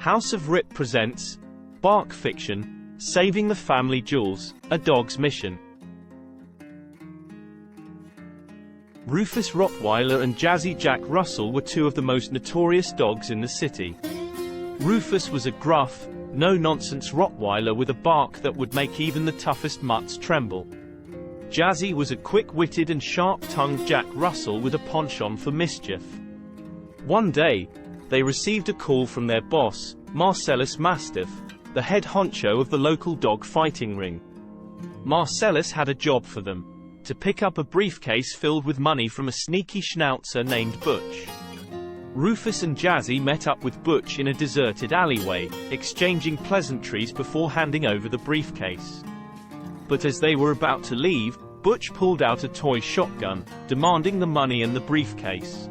House of Rip presents Bark Fiction, Saving the Family Jewels, A Dog's Mission. Rufus Rottweiler and Jazzy Jack Russell were two of the most notorious dogs in the city. Rufus was a gruff, no-nonsense Rottweiler with a bark that would make even the toughest mutts tremble. Jazzy was a quick-witted and sharp-tongued Jack Russell with a penchant for mischief. One day, they received a call from their boss, Marcellus Mastiff, the head honcho of the local dog fighting ring. Marcellus had a job for them: to pick up a briefcase filled with money from a sneaky schnauzer named Butch. Rufus and Jazzy met up with Butch in a deserted alleyway, exchanging pleasantries before handing over the briefcase. But as they were about to leave, Butch pulled out a toy shotgun, demanding the money and the briefcase.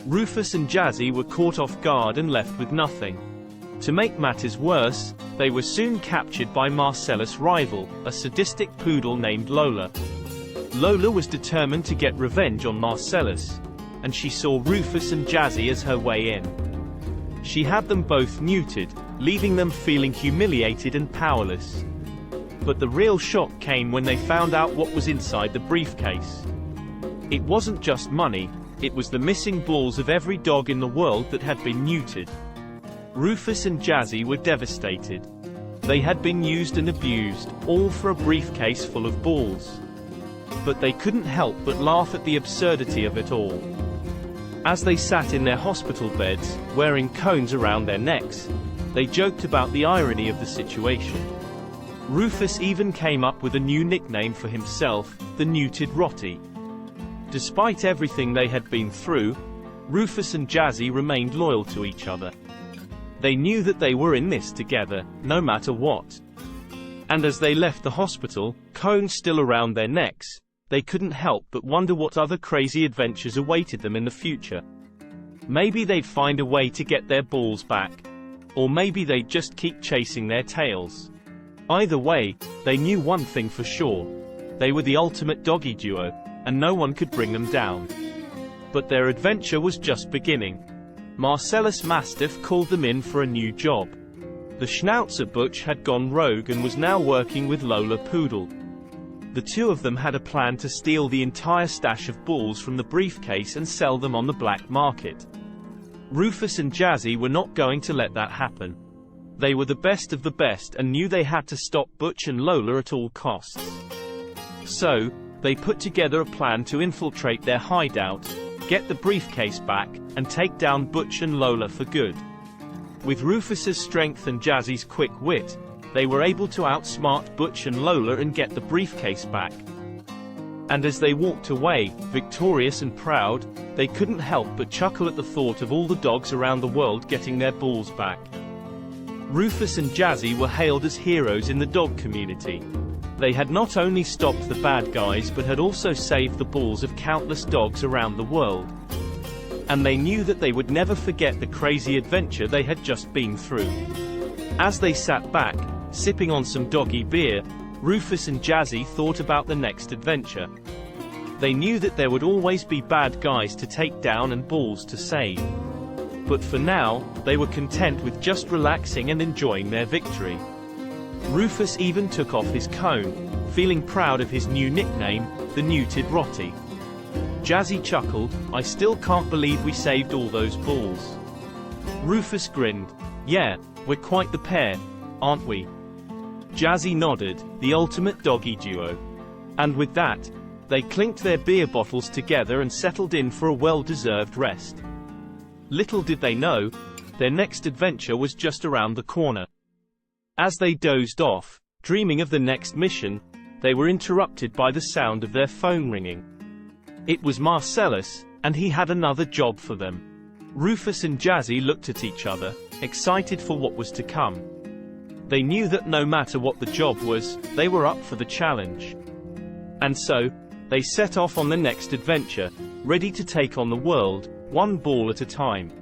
Rufus and Jazzy were caught off guard and left with nothing. To make matters worse, they were soon captured by Marcellus' rival, a sadistic poodle named Lola. Lola was determined to get revenge on Marcellus, and she saw Rufus and Jazzy as her way in. She had them both neutered, leaving them feeling humiliated and powerless. But the real shock came when they found out what was inside the briefcase. It wasn't just money, it was the missing balls of every dog in the world that had been neutered. Rufus and Jazzy were devastated. They had been used and abused, all for a briefcase full of balls. But they couldn't help but laugh at the absurdity of it all. As they sat in their hospital beds, wearing cones around their necks, they joked about the irony of the situation. Rufus even came up with a new nickname for himself, the Neutered Rotty. Despite everything they had been through, Rufus and Jazzy remained loyal to each other. They knew that they were in this together, no matter what. And as they left the hospital, cones still around their necks, they couldn't help but wonder what other crazy adventures awaited them in the future. Maybe they'd find a way to get their balls back. Or maybe they'd just keep chasing their tails. Either way, they knew one thing for sure: they were the ultimate doggy duo, and no one could bring them down. But their adventure was just beginning. Marcellus Mastiff called them in for a new job. The Schnauzer Butch had gone rogue and was now working with Lola Poodle. The two of them had a plan to steal the entire stash of balls from the briefcase and sell them on the black market. Rufus and Jazzy were not going to let that happen. They were the best of the best and knew they had to stop Butch and Lola at all costs. So, they put together a plan to infiltrate their hideout, get the briefcase back, and take down Butch and Lola for good. With Rufus's strength and Jazzy's quick wit, they were able to outsmart Butch and Lola and get the briefcase back. And as they walked away, victorious and proud, they couldn't help but chuckle at the thought of all the dogs around the world getting their balls back. Rufus and Jazzy were hailed as heroes in the dog community. They had not only stopped the bad guys but had also saved the balls of countless dogs around the world. And they knew that they would never forget the crazy adventure they had just been through. As they sat back, sipping on some doggy beer, Rufus and Jazzy thought about the next adventure. They knew that there would always be bad guys to take down and balls to save. But for now, they were content with just relaxing and enjoying their victory. Rufus even took off his cone, feeling proud of his new nickname, the Neutered Rotty. Jazzy chuckled, "I still can't believe we saved all those balls." Rufus grinned, "Yeah, we're quite the pair, aren't we?" Jazzy nodded, the ultimate doggy duo. And with that, they clinked their beer bottles together and settled in for a well-deserved rest. Little did they know, their next adventure was just around the corner. As they dozed off, dreaming of the next mission, they were interrupted by the sound of their phone ringing. It was Marcellus, and he had another job for them. Rufus and Jazzy looked at each other, excited for what was to come. They knew that no matter what the job was, they were up for the challenge. And so, they set off on the next adventure, ready to take on the world, one ball at a time.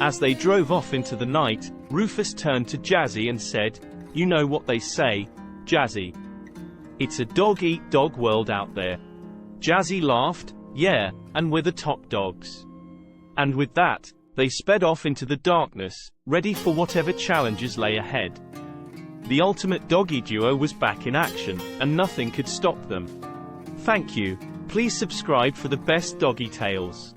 As they drove off into the night, Rufus turned to Jazzy and said, "You know what they say, Jazzy. It's a dog-eat-dog world out there." Jazzy laughed, "Yeah, and we're the top dogs." And with that, They sped off into the darkness, ready for whatever challenges lay ahead. The ultimate doggy duo was back in action, and nothing could stop them. Thank you. Please subscribe for the best doggy tales.